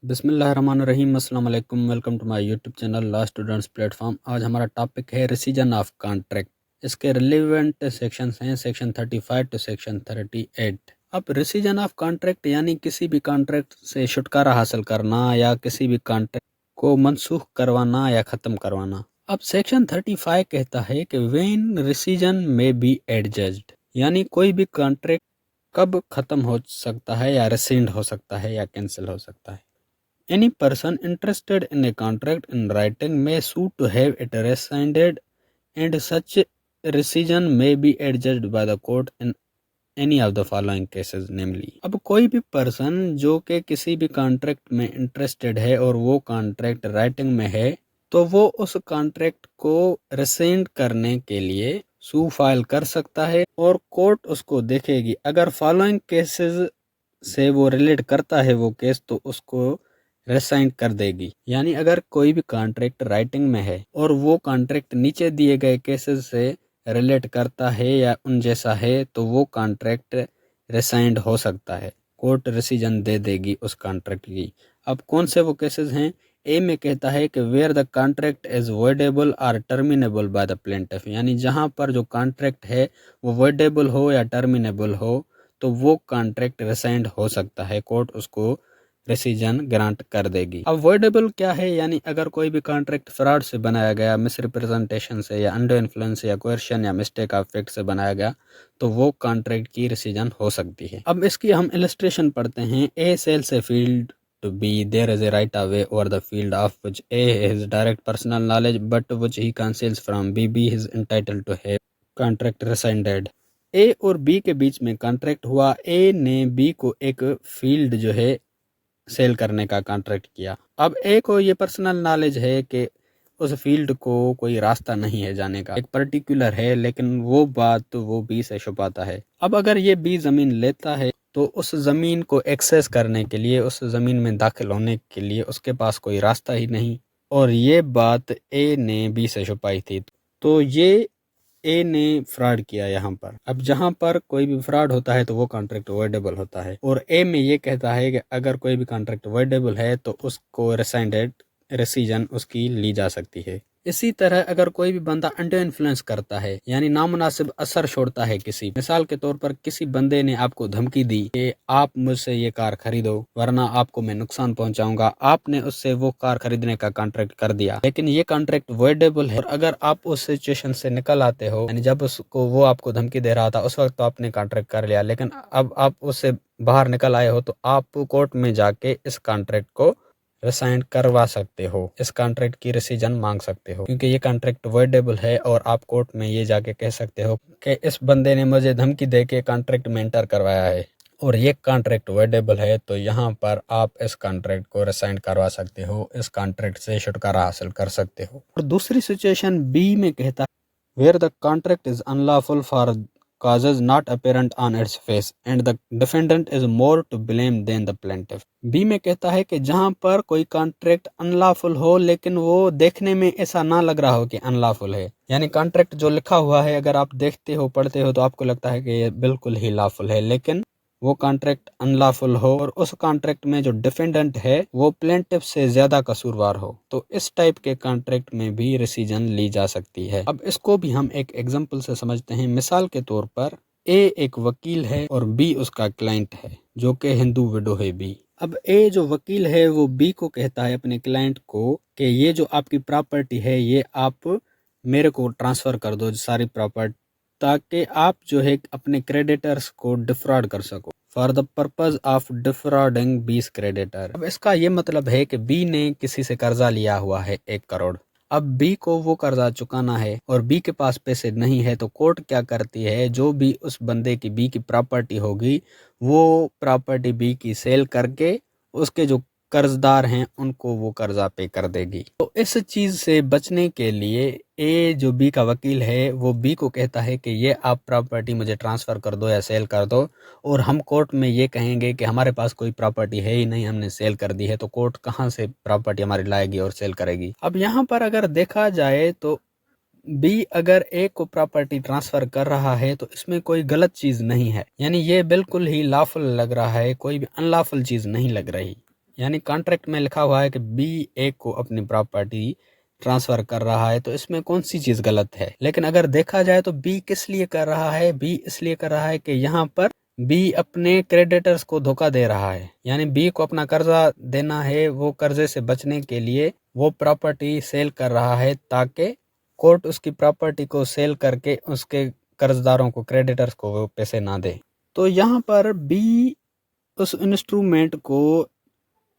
बिस्मिल्लाहिर्रहमानिर्रहीम अस्सलाम वालेकुम। Welcome to my YouTube channel law students platform. आज हमारा टॉपिक है रिसीजन ऑफ कॉन्ट्रैक्ट। इसके रिलेवेंट सेक्शंस हैं सेक्शन 35 टू सेक्शन 38। अब रिसीजन ऑफ कॉन्ट्रैक्ट यानी किसी भी कॉन्ट्रैक्ट से छुटकारा हासिल करना या किसी भी कॉन्ट्रैक्ट को मनसूख करवाना या ख़त्म करवाना। अब सेक्शन 35 कहता है कि व्हेन रिसीजन में बी एडजस्ड, यानी कोई भी कॉन्ट्रैक्ट कब ख़त्म हो सकता है या रेसिंड हो सकता है या कैंसिल हो सकता है। Any person interested in a contract in writing may sue to have it rescinded, and such rescission may be adjudged by the court in any of the following cases, namely। अब कोई भी person जो कि किसी भी contract में interested है और वो कॉन्ट्रैक्ट राइटिंग में है, तो वो उस कॉन्ट्रैक्ट को रेसेंड करने के लिए सू फाइल कर सकता है और कोर्ट उसको देखेगी। अगर फॉलोइंग केसेस से वो रिलेट करता है वो केस, तो उसको रेसाइन कर देगी। यानी अगर कोई भी कॉन्ट्रैक्ट राइटिंग में है और वो कॉन्ट्रैक्ट नीचे दिए गए केसेस से रिलेट करता है या उन जैसा है, तो वो कॉन्ट्रैक्ट रेसाइंड हो सकता है। कोर्ट रेसिजन दे देगी उस कॉन्ट्रैक्ट की। अब कौन से वो केसेस हैं? ए में कहता है कि where the contract is voidable और टर्मिनेबल बाय द प्लेंटिफ, यानी जहां पर जो कॉन्ट्रैक्ट है वो वॉइडेबल हो या टर्मिनेबल हो, तो वो कॉन्ट्रैक्ट रेसाइंड हो सकता है। कोर्ट उसको रेसिजन ग्रांट कर देगी। अब वॉइडेबल क्या है? यानी अगर कोई भी कॉन्ट्रैक्ट फ्रॉड से बनाया गया, मिसरिप्रेजेंटेशन से या अंडर इन्फ्लुएंस या कोएर्शन या मिस्टेक ऑफ फैक्ट से बनाया गया, तो वो कॉन्ट्रैक्ट की रेसिजन हो सकती है। अब इसकी हम इलस्ट्रेशन पढ़ते हैं। A sells a field to B, there is a right of way over the field of which A has direct personal knowledge but which he conceals from B. B is entitled to have contract rescinded। A और B के बीच में contract हुआ। A ने B को एक field जो है cell करने का कॉन्ट्रैक्ट किया। अब ए को ये पर्सनल नॉलेज है कि उस फील्ड को कोई रास्ता नहीं है जाने का, एक पर्टिकुलर है, लेकिन वो बात तो वो बी से छुपाता है। अब अगर ये बी जमीन लेता है तो उस जमीन को एक्सेस करने के लिए, उस जमीन में दाखिल होने के लिए उसके पास कोई रास्ता ही नहीं, और ये बात ए ने बी से छुपाई थी। तो ये ए ने फ्रॉड किया यहाँ पर। अब जहाँ पर कोई भी फ्रॉड होता है तो वो कॉन्ट्रैक्ट वॉइडेबल होता है, और ए में ये कहता है कि अगर कोई भी कॉन्ट्रैक्ट वॉइडेबल है तो उसको रेसाइंडेड रेसिजन उसकी ली जा सकती है। इसी तरह अगर कोई भी बंदा अंडर इन्फ्लुएंस करता है, यानी नामुनासिब असर छोड़ता है किसी, मिसाल के तौर पर किसी बंदे ने आपको धमकी दी कि आप मुझसे ये कार खरीदो वरना आपको मैं नुकसान पहुंचाऊंगा, आपने उससे वो कार खरीदने का कॉन्ट्रैक्ट कर दिया, लेकिन ये कॉन्ट्रैक्ट वॉइडेबल है। और अगर आप उस सिचुएशन से निकल आते हो, यानी जब उसको वो आपको धमकी दे रहा था उस वक्त तो आपने कॉन्ट्रैक्ट कर लिया, लेकिन अब आप उससे बाहर निकल आए हो, तो आप कोर्ट में जाके इस कॉन्ट्रैक्ट को रिसाइन करवा सकते हो, इस कॉन्ट्रैक्ट की रेसिजन मांग सकते हो, क्योंकि ये कॉन्ट्रैक्ट वॉइडेबल है। और आप कोर्ट में ये जाके कह सकते हो कि इस बंदे ने मुझे धमकी दे के कॉन्ट्रैक्ट में एंटर करवाया है और ये कॉन्ट्रैक्ट वॉइडेबल है, तो यहाँ पर आप इस कॉन्ट्रैक्ट को रिसाइन करवा सकते हो, इस कॉन्ट्रैक्ट से छुटकारा हासिल कर सकते हो। और दूसरी सिचुएशन बी में कहता है where the contract is unlawful for causes not apparent on its face and the defendant is more to blame than the plaintiff। B में कहता है कि जहां पर कोई कॉन्ट्रैक्ट अनलॉफुल हो लेकिन वो देखने में ऐसा ना लग रहा हो कि अनलॉफुल है, यानी कॉन्ट्रैक्ट जो लिखा हुआ है अगर आप देखते हो पढ़ते हो तो आपको लगता है कि ये बिल्कुल ही लॉफुल है, लेकिन वो कॉन्ट्रैक्ट अनलॉफुल हो और उस कॉन्ट्रैक्ट में जो डिफेंडेंट है वो प्लेंटिफ से ज्यादा कसूरवार हो, तो इस टाइप के कॉन्ट्रैक्ट में भी रेसिजन ली जा सकती है। अब इसको भी हम एक एग्जांपल से समझते हैं। मिसाल के तौर पर ए एक वकील है और बी उसका क्लाइंट है जो कि हिंदू विडो है बी। अब ए जो वकील है वो बी को कहता है अपने क्लाइंट को कि ये जो आपकी प्रॉपर्टी है ये आप मेरे को ट्रांसफर कर दो सारी प्रॉपर्टी, ताकि आप जो है अपने क्रेडिटर्स को डिफ्रॉड कर सको, फॉर द पर्पज ऑफ डिफ्रॉडिंग बीस क्रेडिटर। अब इसका ये मतलब है कि बी ने किसी से कर्जा लिया हुआ है 1 करोड़। अब बी को वो कर्जा चुकाना है और बी के पास पैसे नहीं है, तो कोर्ट क्या करती है, जो भी उस बंदे की बी की प्रॉपर्टी होगी वो प्रॉपर्टी बी की सेल करके उसके जो कर्जदार हैं उनको वो कर्जा पे कर देगी। तो इस चीज से बचने के लिए ए जो बी का वकील है वो बी को कहता है कि ये आप प्रॉपर्टी मुझे ट्रांसफर कर दो या सेल कर दो, और हम कोर्ट में ये कहेंगे कि हमारे पास कोई प्रॉपर्टी है ही नहीं, हमने सेल कर दी है, तो कोर्ट कहाँ से प्रॉपर्टी हमारी लाएगी और सेल करेगी। अब यहाँ पर अगर देखा जाए तो बी अगर ए को प्रॉपर्टी ट्रांसफर कर रहा है तो इसमें कोई गलत चीज नहीं है, यानी ये बिल्कुल ही लॉफुल लग रहा है, कोई भी अनलॉफुल चीज नहीं लग रही। यानी कॉन्ट्रैक्ट में लिखा हुआ है कि बी ए को अपनी प्रॉपर्टी ट्रांसफर कर रहा है, तो इसमें कौन सी चीज गलत है। लेकिन अगर देखा जाए तो बी किस लिए कर रहा है, बी इसलिए कर रहा है कि यहाँ पर बी अपने क्रेडिटर्स को धोखा दे रहा है, यानी बी को अपना कर्जा देना है, वो कर्जे से बचने के लिए वो प्रॉपर्टी सेल कर रहा है ताकि कोर्ट उसकी प्रॉपर्टी को सेल करके उसके कर्जदारों को, क्रेडिटर्स को वो पैसे ना दे। तो यहाँ पर बी उस इंस्ट्रूमेंट को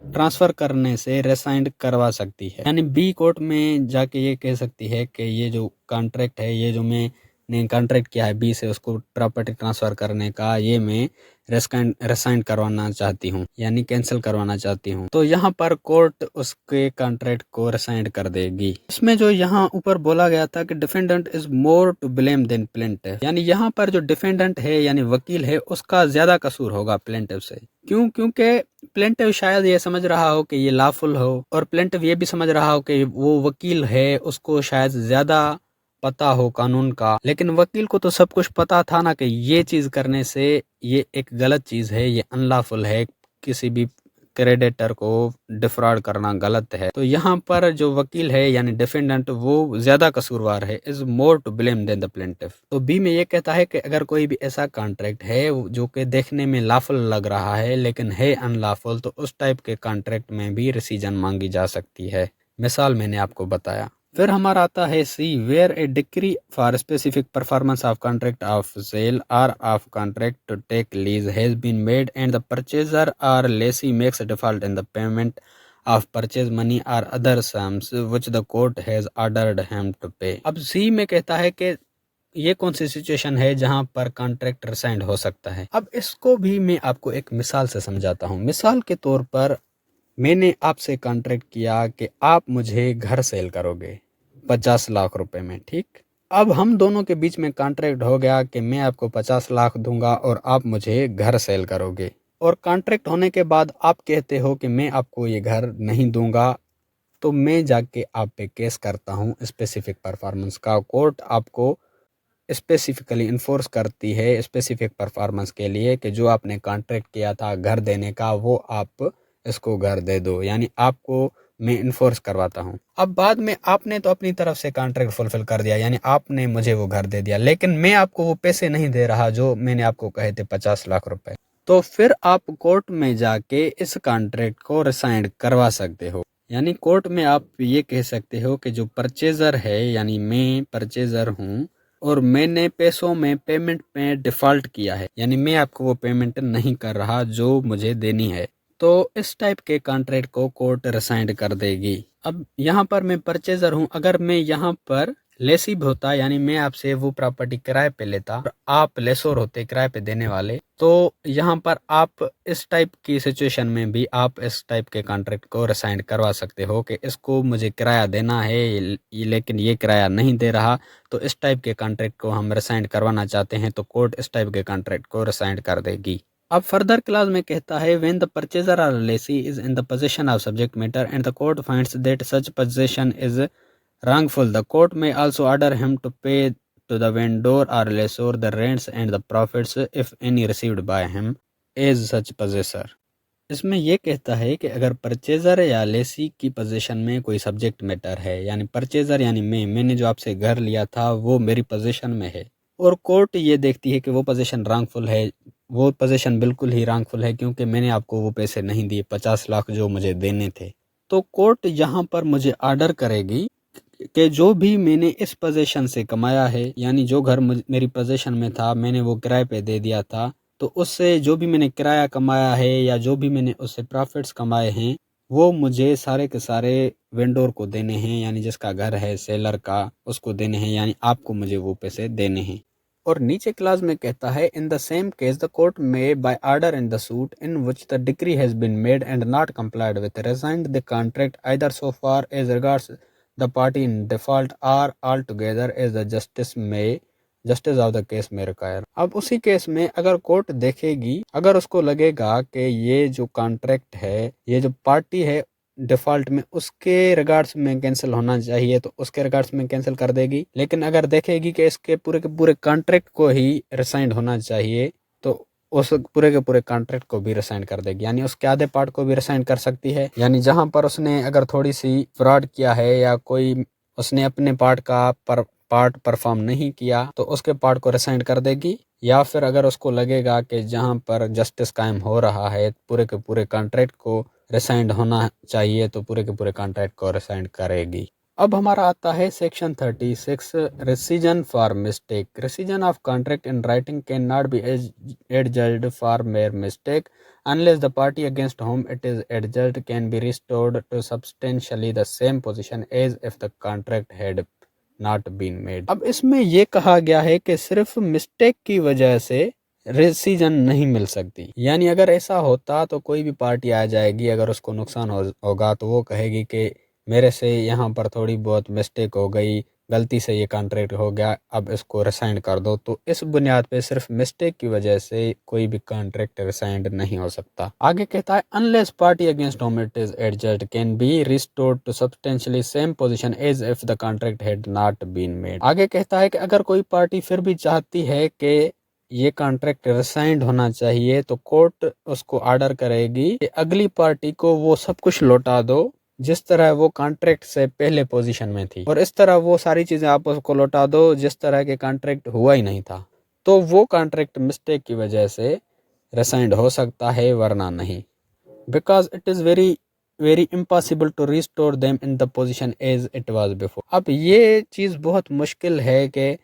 ट्रांसफर करने से रिसाइंड करवा सकती है, यानी बी कोर्ट में जाके ये कह सकती है कि ये जो कॉन्ट्रैक्ट है, ये जो मैंने कॉन्ट्रैक्ट किया है बी से उसको प्रॉपर्टी ट्रांसफर करने का, ये मैं रिसाइंड करवाना चाहती हूँ, यानी कैंसिल करवाना चाहती हूँ। तो यहाँ पर कोर्ट उसके कॉन्ट्रैक्ट को रिसाइंड कर देगी। इसमें जो यहाँ ऊपर बोला गया था कि defendant is more to blame than plaintiff, यानी यहाँ पर जो डिफेंडेंट है यानी वकील है उसका ज्यादा कसूर होगा प्लेंटिफ से। क्यों? क्योंकि प्लेंटिव शायद ये समझ रहा हो कि ये लॉफुल हो, और प्लेंटिव ये भी समझ रहा हो कि वो वकील है, उसको शायद ज्यादा पता हो कानून का। लेकिन वकील को तो सब कुछ पता था ना कि ये चीज करने से ये एक गलत चीज है, ये अनलॉफुल है, किसी भी क्रेडिटर को डिफ्रॉड करना गलत है। तो यहाँ पर जो वकील है यानी डिफेंडेंट वो ज्यादा कसूरवार है, is more to blame than the plaintiff. तो बी में ये कहता है कि अगर कोई भी ऐसा कॉन्ट्रैक्ट है जो कि देखने में लॉफुल लग रहा है लेकिन है अनलॉफुल, तो उस टाइप के कॉन्ट्रैक्ट में भी रिसीजन मांगी जा सकती है। मिसाल मैंने आपको बताया। फिर हमारा आता है C, where a decree for specific performance of contract of sale or of contract to take lease has been made and the purchaser और lessee makes default in the payment of purchase money or other sums which the court has ordered him to pay. अब सी में कहता है कि ये कौन सी situation है जहां पर कॉन्ट्रैक्ट रिसाइंड हो सकता है। अब इसको भी मैं आपको एक मिसाल से समझाता हूँ। मिसाल के तौर पर मैंने आपसे कॉन्ट्रैक्ट किया कि आप मुझे घर सेल करोगे 50 लाख रुपए में, ठीक। अब हम दोनों के बीच में कॉन्ट्रैक्ट हो गया कि मैं आपको 50 लाख दूंगा और आप मुझे घर सेल करोगे। और कॉन्ट्रैक्ट होने के बाद आप कहते हो कि मैं आपको ये घर नहीं दूंगा, तो मैं जाके आप पे केस करता हूँ स्पेसिफिक परफॉर्मेंस का। कोर्ट आपको स्पेसिफिकली इन्फोर्स करती है स्पेसिफिक परफॉर्मेंस के लिए कि जो आपने कॉन्ट्रैक्ट किया था घर देने का वो आप इसको घर दे दो, यानी आपको मैं इन्फोर्स करवाता हूँ। अब बाद में आपने तो अपनी तरफ से कॉन्ट्रैक्ट फुलफिल कर दिया, यानी आपने मुझे वो घर दे दिया, लेकिन मैं आपको वो पैसे नहीं दे रहा जो मैंने आपको कहे थे 50 लाख रुपए। तो फिर आप कोर्ट में जाके इस कॉन्ट्रैक्ट को रिसाइंड करवा सकते हो। यानी कोर्ट में आप ये कह सकते हो कि जो परचेजर है, यानी मैं परचेजर हूँ और मैंने पैसों में पेमेंट में डिफॉल्ट किया है, यानी मैं आपको वो पेमेंट नहीं कर रहा जो मुझे देनी है, तो इस टाइप के कॉन्ट्रैक्ट को कोर्ट रिसाइंड कर देगी। अब यहाँ पर मैं परचेजर हूँ, अगर मैं यहाँ पर लेसिब होता, यानी मैं आपसे वो प्रॉपर्टी किराए पे लेता और आप लेसोर होते किराए पे देने वाले, तो यहाँ पर आप इस टाइप की सिचुएशन में भी आप इस टाइप के कॉन्ट्रैक्ट को रिसाइंड करवा सकते हो कि इसको मुझे किराया देना है लेकिन ये किराया नहीं दे रहा, तो इस टाइप के कॉन्ट्रैक्ट को हम रिसाइंड करवाना चाहते हैं, तो कोर्ट इस टाइप के कॉन्ट्रैक्ट को रिसाइंड कर देगी। अब फर्दर क्लास में कहता है व्हेन द परचेजर और lessee is in the position of subject matter and the court finds that such position is wrongful, the court may also order him to pay to the vendor or lessor the rents and the profits if any received by him as such possessor। इसमें यह कहता है कि अगर purchaser या लेसी की position में कोई सब्जेक्ट मैटर है, यानी परचेजर यानी मैंने जो आपसे घर लिया था वो मेरी पोजीशन में है, और कोर्ट ये देखती है कि वो पोजीशन रॉन्गफुल है, वो पोजीशन बिल्कुल ही रॉन्गफुल है क्योंकि मैंने आपको वो पैसे नहीं दिए 50 लाख जो मुझे देने थे, तो कोर्ट यहाँ पर मुझे ऑर्डर करेगी कि जो भी मैंने इस पोजीशन से कमाया है, यानी जो घर मेरी पोजीशन में था मैंने वो किराए पे दे दिया था, तो उससे जो भी मैंने किराया कमाया है या जो भी मैंने उससे प्रॉफिट्स कमाए हैं वो मुझे सारे के सारे वेंडोर को देने हैं, यानी जिसका घर है सेलर का उसको देने हैं, यानी आपको मुझे वो पैसे देने हैं। और नीचे क्लास में कहता है in the same case the court में by order in the suit in which the decree has been made and not complied with rescind the contract either so far as regards the party in default or altogether as the justice of the case may require। अब उसी case में अगर court देखेगी, अगर उसको लगेगा कि ये जो कॉन्ट्रैक्ट है, ये जो पार्टी है डिफॉल्ट में, उसके रिगार्ड्स में कैंसिल होना चाहिए तो उसके रिगार्ड्स में कैंसिल कर देगी। लेकिन अगर देखेगी कि इसके पूरे के पूरे कॉन्ट्रैक्ट को ही रिसाइंड होना चाहिए तो उस पूरे के पूरे कॉन्ट्रैक्ट को भी रिसाइन कर देगी, यानी उसके आधे पार्ट को भी रिसाइन कर सकती है। यानी जहां पर उसने अगर थोड़ी सी फ्रॉड किया है या कोई उसने अपने पार्ट का पार्ट परफॉर्म नहीं किया तो उसके पार्ट को रिसाइन कर देगी, या फिर अगर उसको लगेगा कि जहां पर जस्टिस कायम हो रहा है पूरे के पूरे कॉन्ट्रैक्ट को रिसाइंड होना चाहिए तो पूरे के पूरे कॉन्ट्रैक्ट को रिसाइंड करेगी। अब हमारा आता है section 36 rescission for mistake. Rescission of contract in writing can not be adjusted for mere mistake unless the party against whom it is adjudged can be restored to substantially the same position as if the contract had not been made। अब इसमें ये कहा गया है कि सिर्फ mistake की वजह से रेसिजन नहीं मिल सकती, यानी अगर ऐसा होता तो कोई भी पार्टी आ जाएगी, अगर उसको नुकसान होगा तो वो कहेगी कि मेरे से यहाँ पर थोड़ी बहुत मिस्टेक हो गई, गलती से ये कॉन्ट्रैक्ट हो गया, अब इसको रिसाइंड कर दो। तो इस बुनियाद पे सिर्फ मिस्टेक की वजह से कोई भी कॉन्ट्रैक्ट रिसाइंड नहीं हो सकता। आगे कहता है unless party against whom it is adjusted can be restored to substantially same position as if the contract had not been made. आगे कहता है कि अगर कोई पार्टी फिर भी चाहती है कि ये कॉन्ट्रैक्ट रिसाइंड होना चाहिए तो कोर्ट उसको ऑर्डर करेगी कि अगली पार्टी को वो सब कुछ लौटा दो जिस तरह वो कॉन्ट्रैक्ट से पहले पोजीशन में थी, और इस तरह वो सारी चीजें आप उसको लौटा दो जिस तरह के कॉन्ट्रैक्ट हुआ ही नहीं था। तो वो कॉन्ट्रैक्ट मिस्टेक की वजह से रिसाइंड हो सकता है, वरना नहीं। Because it is very very impossible to restore them in the position as it was before. अब ये चीज बहुत मुश्किल है कि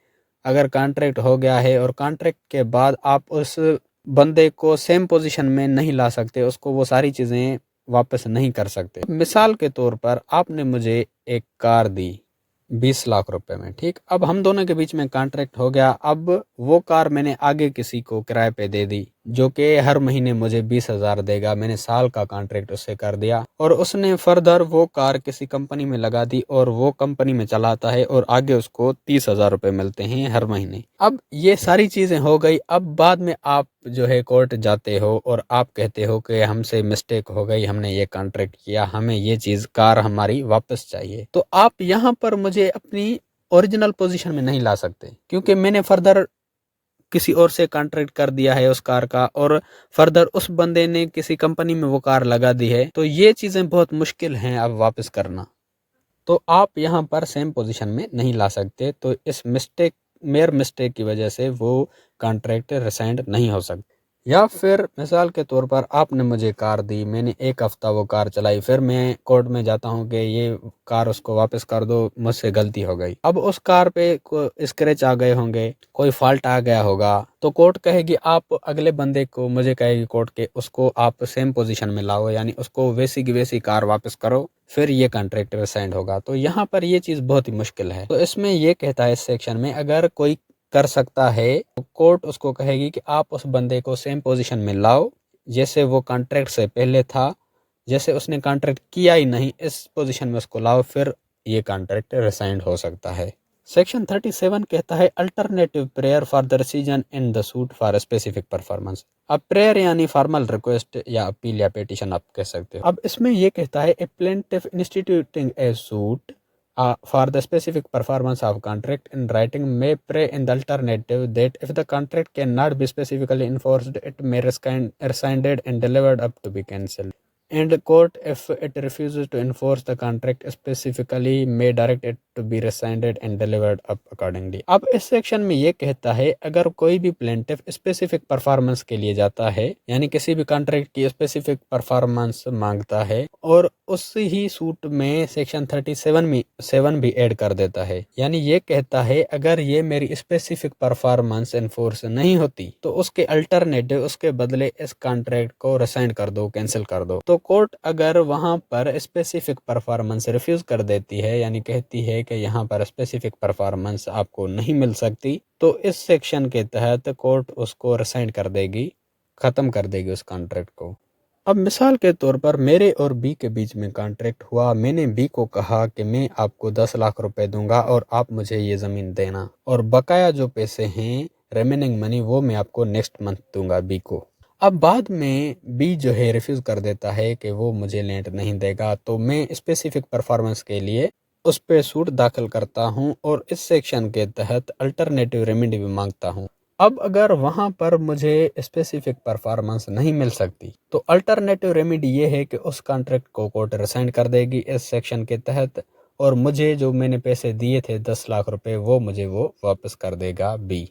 अगर कॉन्ट्रैक्ट हो गया है और कॉन्ट्रैक्ट के बाद आप उस बंदे को सेम पोजीशन में नहीं ला सकते, उसको वो सारी चीजें वापस नहीं कर सकते। मिसाल के तौर पर आपने मुझे एक कार दी 20 लाख रुपए में, ठीक। अब हम दोनों के बीच में कॉन्ट्रैक्ट हो गया। अब वो कार मैंने आगे किसी को किराए पे दे दी जो कि हर महीने मुझे 20,000 देगा। मैंने साल का कॉन्ट्रैक्ट उससे कर दिया और उसने फर्दर वो कार किसी कंपनी में लगा दी और वो कंपनी में चलाता है और आगे उसको 30,000 रुपए मिलते हैं हर महीने। अब ये सारी चीजें हो गई। अब बाद में आप जो है कोर्ट जाते हो और आप कहते हो कि हमसे मिस्टेक हो गई, हमने ये कॉन्ट्रैक्ट किया, हमें ये चीज कार हमारी वापस चाहिए। तो आप यहाँ पर मुझे अपनी ओरिजिनल पोजीशन में नहीं ला सकते क्योंकि मैंने फर्दर किसी और से कॉन्ट्रैक्ट कर दिया है उस कार का और फर्दर उस बंदे ने किसी कंपनी में वो कार लगा दी है। तो ये चीजें बहुत मुश्किल हैं अब वापस करना। तो आप यहाँ पर सेम पोजीशन में नहीं ला सकते। तो इस मेयर मिस्टेक की वजह से वो कॉन्ट्रैक्ट रिसाइंड नहीं हो सकता। या फिर मिसाल के तौर पर आपने मुझे कार दी, मैंने एक हफ्ता वो कार चलाई, फिर मैं कोर्ट में जाता हूँ कि ये कार उसको वापस कर दो, मुझसे गलती हो गई। अब उस कार पे स्क्रैच आ गए होंगे, कोई फॉल्ट आ गया होगा, तो कोर्ट कहेगी आप अगले बंदे को, मुझे कहेगी कोर्ट के उसको आप सेम पोजीशन में लाओ, यानी उसको वैसी की वैसी कार वापस करो, फिर ये कॉन्ट्रैक्ट रिसाइंड होगा। तो यहाँ पर ये चीज बहुत ही मुश्किल है। तो इसमें ये कहता है इस सेक्शन में अगर कोई कर सकता है तो कोर्ट उसको कहेगी कि आप उस बंदे को सेम पोजीशन में लाओ जैसे वो कॉन्ट्रैक्ट से पहले था, जैसे उसने कॉन्ट्रैक्ट किया ही नहीं इस पोजीशन में उसको लाओ, फिर ये कॉन्ट्रैक्ट रिसाइंड हो सकता है। सेक्शन 37 कहता है alternative prayer for the decision in the suit for specific performance. अब प्रेयर यानी फॉर्मल रिक्वेस्ट या अपील या पिटीशन आप कह सकते हो। अब इसमें ये कहता है a plaintiff instituting a suit for the specific performance of contract in writing may pray in the alternative that if the contract cannot be specifically enforced, it may rescinded and delivered up to be cancelled. And the court, if it refuses to enforce the contract specifically, may direct it to be rescinded and delivered up accordingly. अब इस section में ये कहता है अगर कोई भी plaintiff specific performance के लिए जाता है, यानी किसी भी कॉन्ट्रैक्ट की स्पेसिफिक परफॉर्मेंस मांगता है और उस ही सूट में सेक्शन 37 भी ऐड कर देता है, यानी ये कहता है अगर ये मेरी स्पेसिफिक परफॉर्मेंस एनफोर्स नहीं होती तो उसके अल्टरनेटिव, उसके बदले इस कॉन्ट्रैक्ट को रिसाइंड कर दो, कैंसिल कर दो। तो कोर्ट अगर वहां पर स्पेसिफिक परफॉर्मेंस रिफ्यूज कर देती है, यानी कहती है कि यहाँ पर स्पेसिफिक परफॉर्मेंस आपको नहीं मिल सकती, तो इस सेक्शन के तहत कोर्ट उसको रिसाइंड कर देगी, खत्म कर देगी उस कॉन्ट्रैक्ट को। अब मिसाल के तौर पर मेरे और बी के बीच में कॉन्ट्रैक्ट हुआ। मैंने बी को कहा कि मैं आपको 10 लाख रुपए दूंगा और आप मुझे ये जमीन देना, और बकाया जो पैसे हैं रिमेनिंग मनी वो मैं आपको नेक्स्ट मंथ दूंगा बी को। अब बाद में बी जो है रिफ्यूज कर देता है कि वो मुझे लैंड नहीं देगा, तो मैं स्पेसिफिक परफॉर्मेंस के लिए उस पे सूट दाखिल करता हूं और इस सेक्शन के तहत अल्टरनेटिव रेमेडी भी मांगता हूं। अब अगर वहाँ पर मुझे स्पेसिफिक परफॉर्मेंस नहीं मिल सकती तो अल्टरनेटिव रेमेडी ये है कि उस कॉन्ट्रैक्ट को कोर्ट रिसाइन कर देगी इस सेक्शन के तहत, और मुझे जो मैंने पैसे दिए थे 10 लाख रुपए वो वापस कर देगा बी।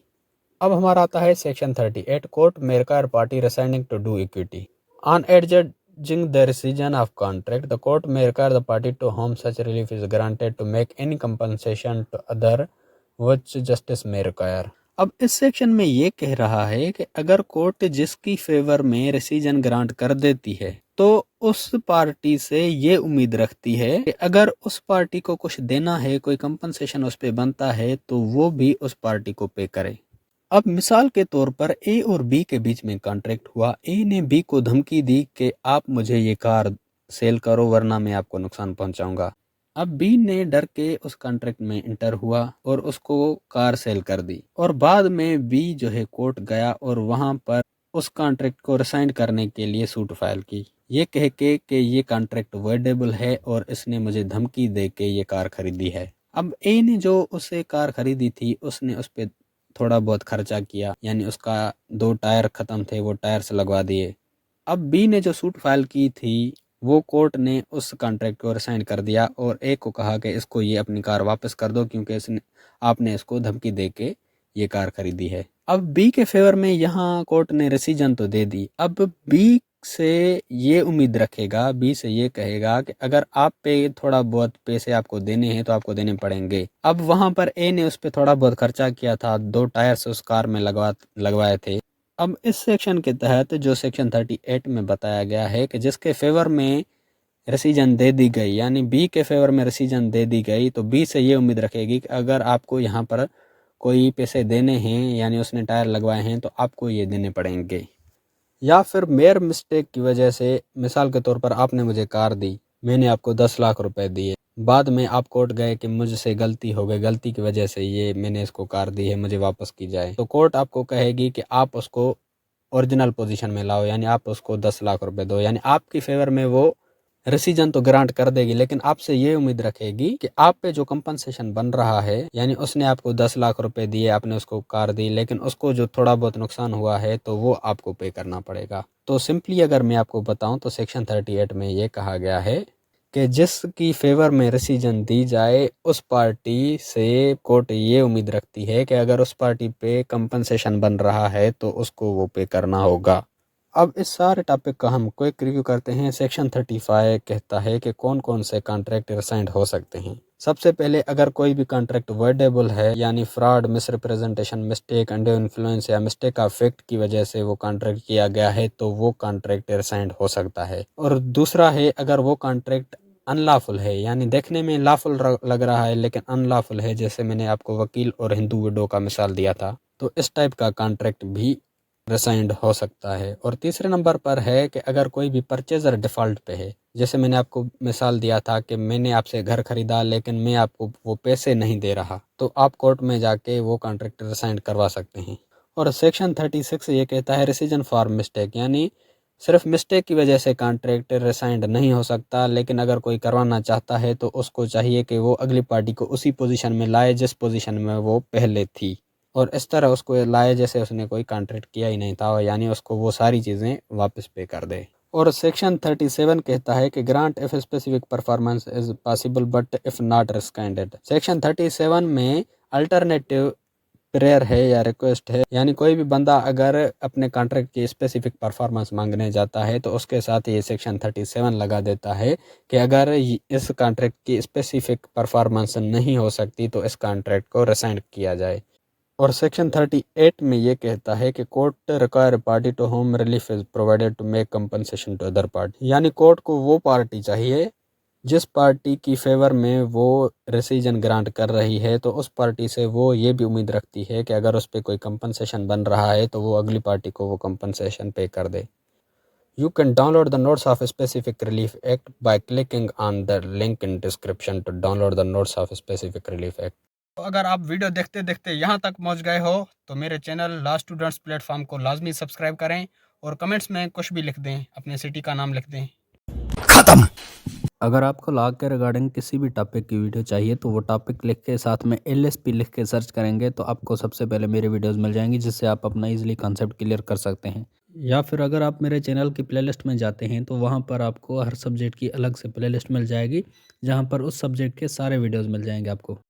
अब हमारा आता है section 38, court may require party resigning to do equity. On adjudging the rescission of contract, the court may require the party to whom such relief is granted to make any compensation to other which justice may require. अब इस section में ये कह रहा है कि अगर court जिसकी फेवर में रेसिजन ग्रांट कर देती है तो उस पार्टी से ये उम्मीद रखती है कि अगर उस पार्टी को कुछ देना है, कोई कंपनसेशन उस पे बनता है, तो वो भी उस पार्टी को पे करे। अब मिसाल के तौर पर ए और बी के बीच में कॉन्ट्रैक्ट हुआ। ए ने बी को धमकी दी कि आप मुझे ये कार सेल करो वरना मैं आपको नुकसान पहुंचाऊंगा। अब बी ने डर के उस कॉन्ट्रैक्ट में इंटर हुआ और उसको कार सेल कर दी, और बाद में बी जो है कोर्ट गया और वहां पर उस कॉन्ट्रैक्ट को रिसाइन करने के लिए सूट फाइल की, ये कह के कि ये कॉन्ट्रैक्ट वर्डेबल है और इसने मुझे धमकी दे के ये कार खरीदी है। अब ए ने जो उसे कार खरीदी थी उसने उस पर थोड़ा बहुत खर्चा किया, यानी उसका 2 टायर ख़त्म थे, वो टायर्स लगवा दिए। अब बी ने जो सूट फाइल की थी वो कोर्ट ने उस कॉन्ट्रैक्ट को रिसाइन कर दिया और ए को कहा कि इसको ये अपनी कार वापस कर दो क्योंकि आपने इसको धमकी दे के ये कार खरीदी है। अब बी के फेवर में यहाँ कोर्ट ने रेसिजन तो दे दी। अब बी से ये उम्मीद रखेगा, बी से ये कहेगा कि अगर आप पे थोड़ा बहुत पैसे आपको देने हैं तो आपको देने पड़ेंगे। अब वहां पर ए ने उस पर थोड़ा बहुत खर्चा किया था, 2 टायर्स उस कार में लगवाए थे। अब इस सेक्शन के तहत जो सेक्शन 38 में बताया गया है कि जिसके फेवर में रेसिजन दे दी गई, यानी बी के फेवर में रेसिजन दे दी गई, तो बी से ये उम्मीद रखेगी कि अगर आपको यहाँ पर कोई पैसे देने हैं, यानी उसने टायर लगवाए हैं, तो आपको ये देने पड़ेंगे। या फिर मेयर मिस्टेक की वजह से, मिसाल के तौर पर आपने मुझे कार दी, मैंने आपको 10 लाख रुपए दिए, बाद में आप कोर्ट गए कि मुझसे गलती हो गई, गलती की वजह से ये मैंने इसको कार दी है, मुझे वापस की जाए, तो कोर्ट आपको कहेगी कि आप उसको ओरिजिनल पोजीशन में लाओ, यानी आप उसको 10 लाख रुपए दो। यानी आपकी फेवर में वो रेसिजन तो ग्रांट कर देगी, लेकिन आपसे ये उम्मीद रखेगी कि आप पे जो कंपनसेशन बन रहा है, यानी उसने आपको 10 लाख रुपए दिए, आपने उसको कार दी, लेकिन उसको जो थोड़ा बहुत नुकसान हुआ है तो वो आपको पे करना पड़ेगा। तो सिंपली अगर मैं आपको बताऊं तो सेक्शन 38 में ये कहा गया है कि जिसकी फेवर में रेसिजन दी जाए उस पार्टी से कोर्ट ये उम्मीद रखती है कि अगर उस पार्टी पे कंपनसेशन बन रहा है तो उसको वो पे करना होगा। अब इस सारे टॉपिक का हम क्विक रिव्यू करते हैं। सेक्शन 35 कहता है कि कौन कौन से कॉन्ट्रैक्ट रिसाइंड हो सकते हैं। सबसे पहले, अगर कोई भी कॉन्ट्रैक्ट वर्डेबल है, यानी fraud, misrepresentation, mistake, under influence या मिस्टेक ऑफ फैक्ट की वजह से वो कॉन्ट्रैक्ट किया गया है, तो वो कॉन्ट्रैक्ट रिसाइंड हो सकता है। और दूसरा है, अगर वो कॉन्ट्रैक्ट अनलॉफुल है, यानी देखने में लॉफुल लग रहा है लेकिन अनलॉफुल है, जैसे मैंने आपको वकील और हिंदू विडो का मिसाल दिया था, तो इस टाइप का कॉन्ट्रैक्ट भी रिसाइंड हो सकता है। और तीसरे नंबर पर है कि अगर कोई भी परचेजर डिफ़ॉल्ट पे है, जैसे मैंने आपको मिसाल दिया था कि मैंने आपसे घर खरीदा लेकिन मैं आपको वो पैसे नहीं दे रहा, तो आप कोर्ट में जाके वो कॉन्ट्रैक्ट रिसाइंड करवा सकते हैं। और सेक्शन 36 ये कहता है रिसीजन फॉर मिस्टेक, यानी सिर्फ मिस्टेक की वजह से कॉन्ट्रैक्ट रिसाइंड नहीं हो सकता, लेकिन अगर कोई करवाना चाहता है तो उसको चाहिए कि वो अगली पार्टी को उसी पोजीशन में लाए जिस पोजीशन में वो पहले थी, और इस तरह उसको लाए जैसे उसने कोई कॉन्ट्रैक्ट किया ही नहीं था, यानी उसको वो सारी चीज़ें वापस पे कर दे। और सेक्शन 37 कहता है कि grant if specific performance is possible but if not rescinded. Section 37 में अल्टरनेटिव प्रेयर है या रिक्वेस्ट है, यानी कोई भी बंदा अगर अपने कॉन्ट्रैक्ट की स्पेसिफिक परफॉर्मेंस मांगने जाता है तो उसके साथ ये सेक्शन 37 लगा देता है कि अगर इस कॉन्ट्रैक्ट की स्पेसिफिक परफॉर्मेंस नहीं हो सकती तो इस कॉन्ट्रैक्ट को रिसाइंड किया जाए। और सेक्शन 38 में ये कहता है कि court require party to whom relief is provided to make compensation to other party, यानी कोर्ट को वो पार्टी चाहिए जिस पार्टी की फेवर में वो रेसिजन ग्रांट कर रही है, तो उस पार्टी से वो ये भी उम्मीद रखती है कि अगर उस पर कोई कंपनसेशन बन रहा है तो वो अगली पार्टी को वो कंपनसेशन पे कर दे। You can download the notes of a specific relief act by clicking on the link in description to download the notes of a specific relief act. तो अगर आप वीडियो देखते देखते यहाँ तक पहुँच गए हो तो मेरे चैनल लॉ स्टूडेंट्स प्लेटफॉर्म को लाजमी सब्सक्राइब करें और कमेंट्स में कुछ भी लिख दें, अपने सिटी का नाम लिख दें। खत्म। अगर आपको लॉ के रिगार्डिंग किसी भी टॉपिक की वीडियो चाहिए तो वो टॉपिक लिख के साथ में LSP लिख के सर्च करेंगे तो आपको सबसे पहले मेरी वीडियोस मिल जाएंगी, जिससे आप अपना इजीली कॉन्सेप्ट क्लियर कर सकते हैं। या फिर अगर आप मेरे चैनल की प्लेलिस्ट में जाते हैं तो वहाँ पर आपको हर सब्जेक्ट की अलग से प्लेलिस्ट मिल जाएगी, जहाँ पर उस सब्जेक्ट के सारे वीडियोस मिल जाएंगे आपको।